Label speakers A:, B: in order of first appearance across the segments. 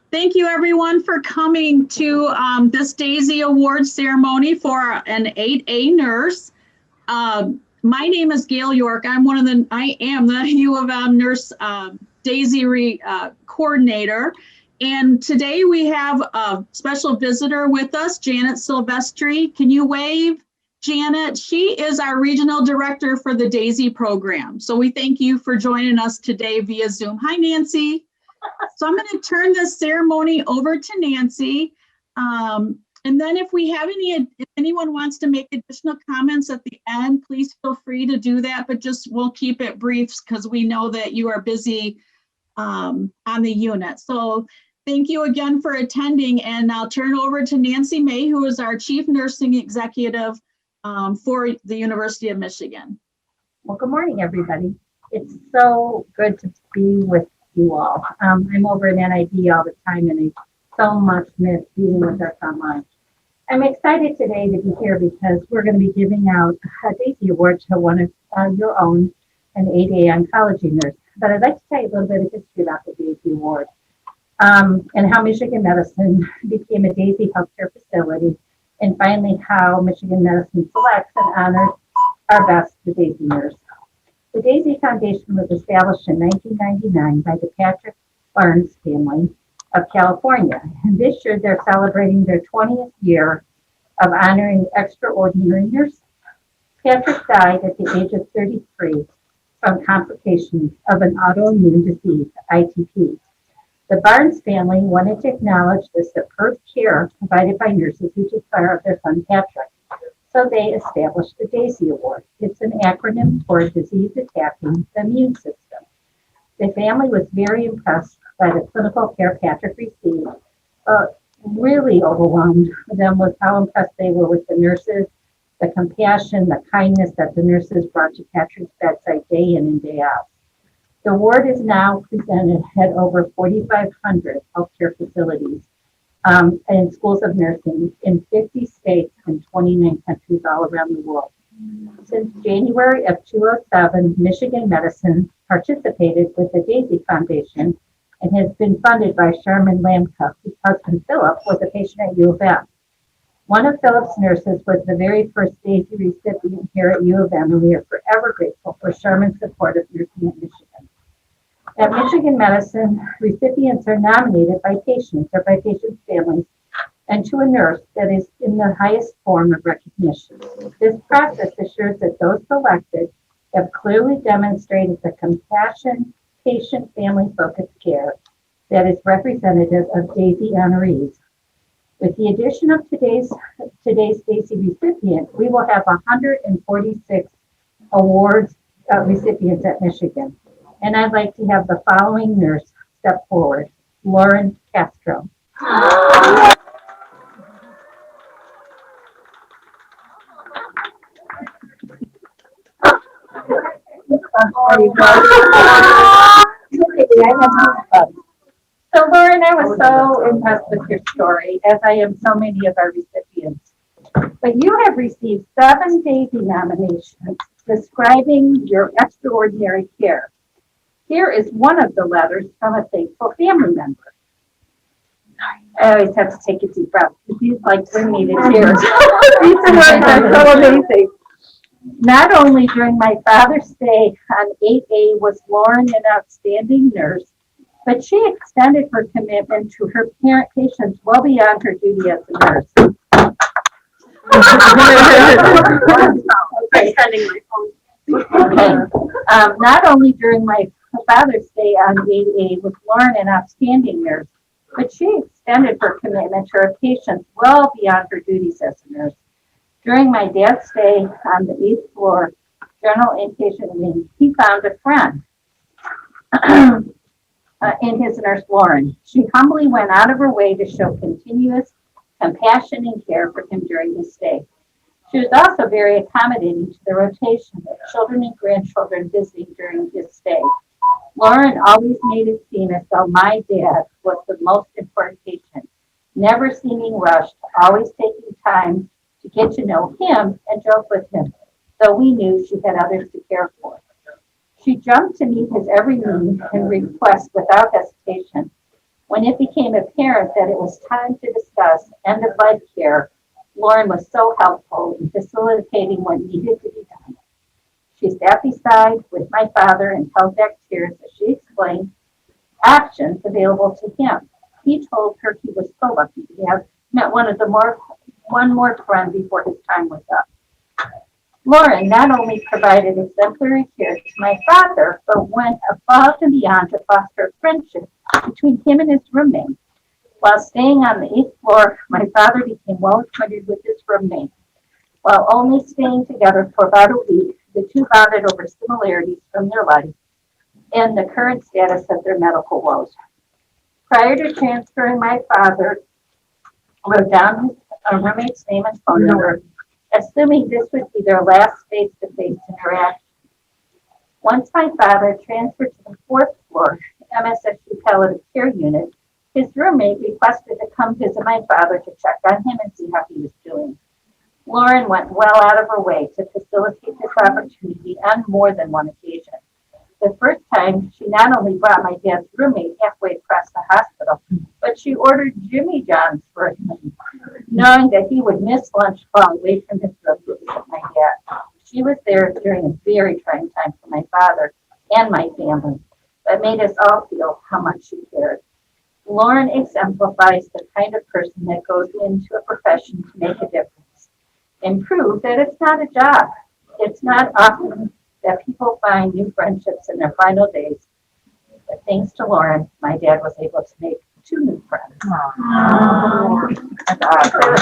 A: Thank you, everyone, for coming to this Daisy Awards ceremony for an 8A nurse. My name is Gail York. I am the U of M nurse Daisy coordinator. And today we have a special visitor with us, Janet Silvestri. Can you wave, Janet? She is our regional director for the Daisy program. So we thank you for joining us today via Zoom. Hi, Nancy. So I'm going to turn this ceremony over to Nancy. And then if anyone wants to make additional comments at the end, please feel free to do that, but we'll keep it brief because we know that you are busy on the unit. So thank you again for attending, and I'll turn it over to Nancy May, who is our Chief Nursing Executive for the University of Michigan.
B: Well, good morning, everybody. It's so good to be with you all. I'm over at NIB all the time, and I so much miss being with us online. I'm excited today to be here because we're going to be giving out a Daisy Award to one of your own, an 8A oncology nurse. But I'd like to tell you a little bit of history about the Daisy Award and how Michigan Medicine became a Daisy healthcare facility, and finally how Michigan Medicine selects and honors our best, the Daisy nurse. The Daisy Foundation was established in 1999 by the Patrick Barnes family of California. And this year they're celebrating their 20th year of honoring extraordinary nurses. Patrick died at the age of 33 from complications of an autoimmune disease, ITP. The Barnes family wanted to acknowledge the superb care provided by nurses who took care of their son Patrick. So they established the Daisy Award. It's an acronym for Disease Attacking the Immune System. The family was very impressed by the clinical care Patrick received, really overwhelmed them with how impressed they were with the nurses, the compassion, the kindness that the nurses brought to Patrick's bedside day in and day out. The award is now presented at over 4,500 healthcare facilities and schools of nursing in 50 states and 29 countries all around the world. Since January of 2007, Michigan Medicine participated with the Daisy Foundation and has been funded by Sherman Lamka, whose husband Philip was a patient at U of M. One of Philip's nurses was the very first Daisy recipient here at U of M, and we are forever grateful for Sherman's support of nursing at Michigan. At Michigan Medicine, recipients are nominated by patients or by patients' families and to a nurse that is in the highest form of recognition. This process assures that those selected have clearly demonstrated the compassion, patient, family-focused care that is representative of Daisy honorees. With the addition of today's Daisy recipient, we will have 146 awards recipients at Michigan. And I'd like to have the following nurse step forward, Lauren Castro. So Lauren, I was so impressed with your story, as I am so many of our recipients. But you have received 7 Daisy nominations describing your extraordinary care. Here is one of the letters from a thankful family member. I always have to take a deep breath because these bring me to tears. These words are so amazing. Not only during my father's stay on 8A was Lauren an outstanding nurse, but she extended her commitment to her patients well beyond her duty as a nurse. Not only during my father's stay on 8A was Lauren an outstanding nurse, but she extended her commitment to her patients well beyond her duties as a nurse. During my dad's stay on the 8th floor general inpatient wing, he found a friend in his nurse, Lauren. She humbly went out of her way to show continuous compassion and care for him during his stay. She was also very accommodating to the rotation of children and grandchildren visiting during his stay. Lauren always made it seem as though my dad was the most important patient, never seeming rushed, always taking time to get to know him and joke with him, though we knew she had others to care for. She jumped to meet his every need and request without hesitation. When it became apparent that it was time to discuss end-of-life care, Lauren was so helpful in facilitating what needed to be done. She sat beside with my father and held back tears as she explained options available to him. He told her he was so lucky to have met one more friend before his time was up. Lauren not only provided exemplary care to my father, but went above and beyond to foster a friendship between him and his roommate. While staying on the 8th floor, my father became well acquainted with his roommate. While only staying together for about a week, the two bonded over similarities from their life and the current status of their medical woes. Prior to transferring, my father wrote down his roommate's name and phone number, assuming this would be their last face-to-face interaction. Once my father transferred to the 4th floor MSSU palliative care unit, his roommate requested to come visit my father to check on him and see how he was doing. Lauren went well out of her way to facilitate this opportunity on more than one occasion. The first time, she not only brought my dad's roommate halfway across the hospital, but she ordered Jimmy John's for him, knowing that he would miss lunch far away from his room to visit my dad. She was there during a very trying time for my father and my family, but made us all feel how much she cared. Lauren exemplifies the kind of person that goes into a profession to make a difference and prove that it's not a job. It's not often that people find new friendships in their final days. But thanks to Lauren, my dad was able to make 2 new friends. That's awesome.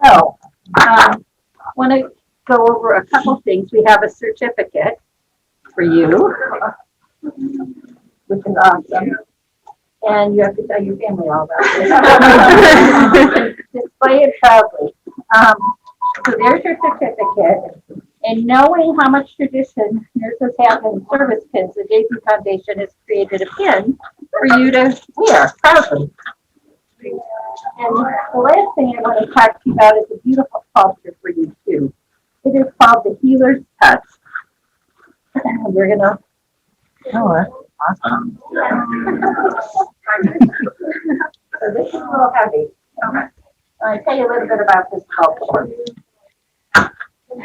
B: So, want to go over a couple things. We have a certificate for you, which is awesome. And you have to tell your family all about it. Display it proudly. So there's your certificate. And knowing how much tradition nurses have in service pins, the Daisy Foundation has created a pin for you to wear proudly. And the last thing I want to talk to you about is a beautiful sculpture for you too. It is called the Healer's Touch. We're gonna. Oh, that's awesome. So this is a little heavy. I'll tell you a little bit about this sculpture.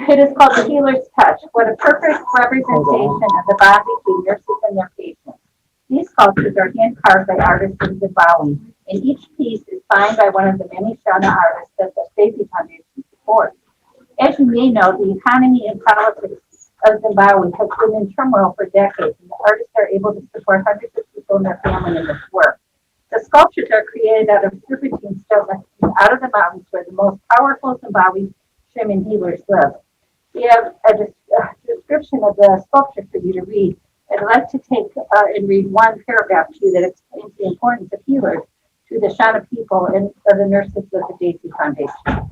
B: It is called the Healer's Touch. What a perfect representation of the bond between nurses and their patients. These sculptures are hand carved by artists in Zimbabwe, and each piece is signed by one of the many Shona artists that the Daisy Foundation supports. As you may know, the economy and politics of Zimbabwe has been in turmoil for decades, and the artists are able to support hundreds of people and their family in this work. The sculptures are created out of serpentine stone out of the mountains where the most powerful Zimbabwe shaman healers live. We have a description of the sculpture for you to read. I'd like to take and read one paragraph to you that explains the importance of healers to the Shona people and the nurses of the Daisy Foundation.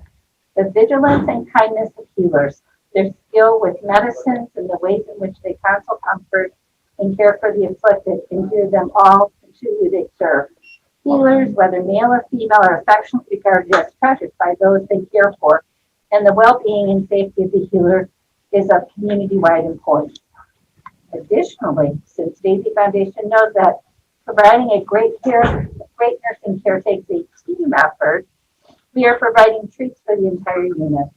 B: The vigilance and kindness of healers, their skill with medicines and the ways in which they counsel, comfort, and care for the afflicted, endear them all to who they serve. Healers, whether male or female, are affectionately regarded as treasured by those they care for, and the well-being and safety of the healer is of community-wide importance. Additionally, since Daisy Foundation knows that providing a great nursing care takes a team effort, we are providing treats for the entire unit.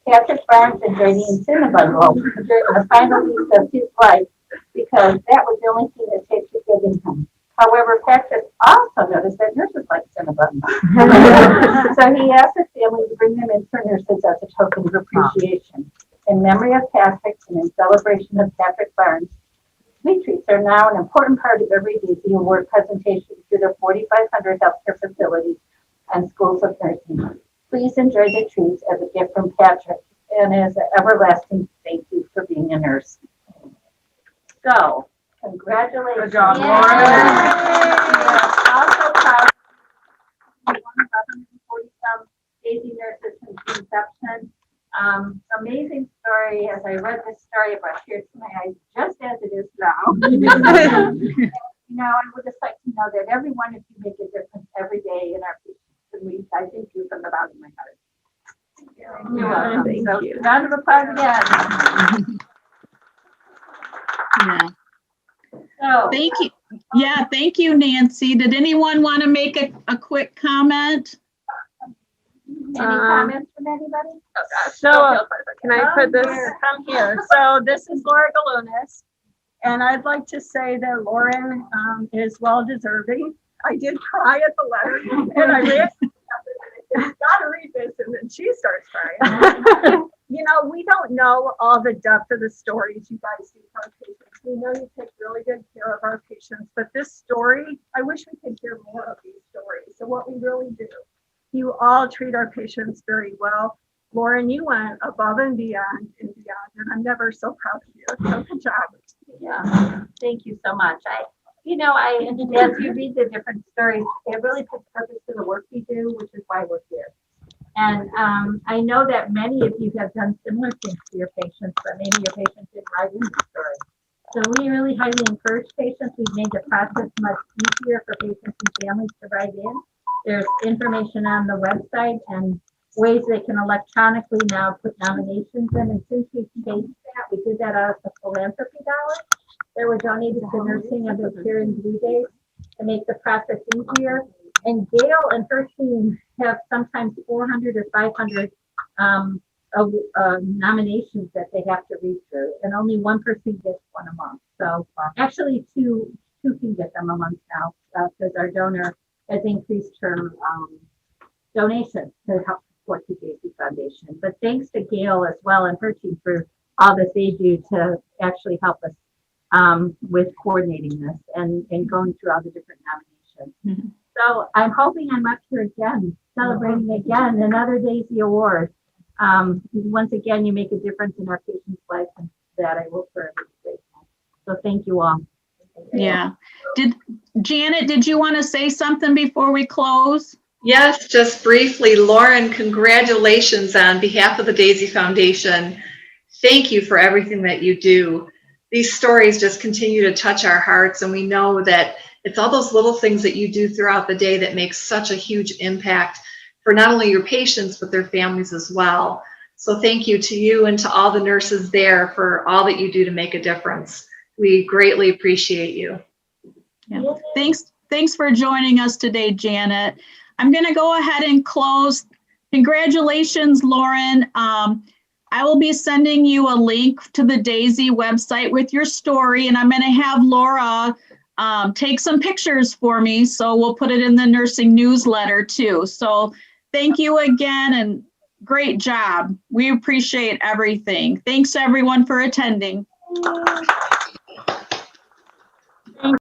B: Patrick Barnes enjoyed eating cinnamon rolls during the final weeks of his life because that was the only thing that tasted good in him. However, Patrick also noticed that nurses like cinnamon. So he asked his family to bring them in for nurses as a token of appreciation. In memory of Patrick and in celebration of Patrick Barnes, sweet treats are now an important part of every Daisy Award presentation through the 4,500 healthcare facilities and schools of nursing. Please enjoy the treats as a gift from Patrick and as an everlasting thank you for being a nurse. So, congratulations.
C: Good job,
B: Lauren. Also proud of 140-some Daisy nurses since inception. Amazing story. As I read this story, I brought tears to my eyes, just as it is now. I would just like to know that every one of you make a difference every day in our patients. And I thank you from the bottom of my heart. You're welcome.
C: Thank you.
B: Round of applause again.
C: Yeah.
B: So,
A: Thank you. Yeah, thank you, Nancy. Did anyone want to make a quick comment?
B: any comments from anybody?
C: So, can I put this?
B: Come
C: Here. So this is Laura Galunas, and I'd like to say that Lauren is well deserving. I did cry at the letter, and I read. Gotta read this, and then she starts crying. You know, we don't know all the depth of the stories you guys do for our patients. We know you take really good care of our patients, but this story, I wish we could hear more of these stories. So what we really do, you all treat our patients very well. Lauren, you went above and beyond, and I'm never so proud of you. So good job.
B: Yeah, thank you so much. As you read the different stories, it really puts purpose to the work we do, which is why we're here. And I know that many of you have done similar things to your patients, but maybe your patients didn't write in the story. So we really highly encourage patients. We've made the process much easier for patients and families to write in. There's information on the website and ways they can electronically now put nominations in. And since we changed that, we did that out of the philanthropy dollars that were donated to nursing of the Care and Blue Days to make the process easier. And Gail and her team have sometimes 400 or 500 nominations that they have to read through, and only one person gets one a month. So actually, two can get them a month now because our donor has increased her donation to help support the Daisy Foundation. But thanks to Gail as well and her team for all that they do to actually help us with coordinating this and going through all the different nominations.
A: Mm-hmm.
B: So I'm hoping I'm up here again, celebrating again another Daisy Award. Once again, you make a difference in our patients' lives, and that I will forever be grateful. So thank you all.
A: Yeah. Janet, did you want to say something before we close?
D: Yes, just briefly, Lauren, congratulations on behalf of the Daisy Foundation. Thank you for everything that you do. These stories just continue to touch our hearts, and we know that it's all those little things that you do throughout the day that make such a huge impact for not only your patients, but their families as well. So thank you to you and to all the nurses there for all that you do to make a difference. We greatly appreciate you.
A: Yeah. Thanks for joining us today, Janet. I'm going to go ahead and close. Congratulations, Lauren. I will be sending you a link to the Daisy website with your story, and I'm going to have Laura take some pictures for me. So we'll put it in the nursing newsletter too. So thank you again, and great job. We appreciate everything. Thanks everyone for attending.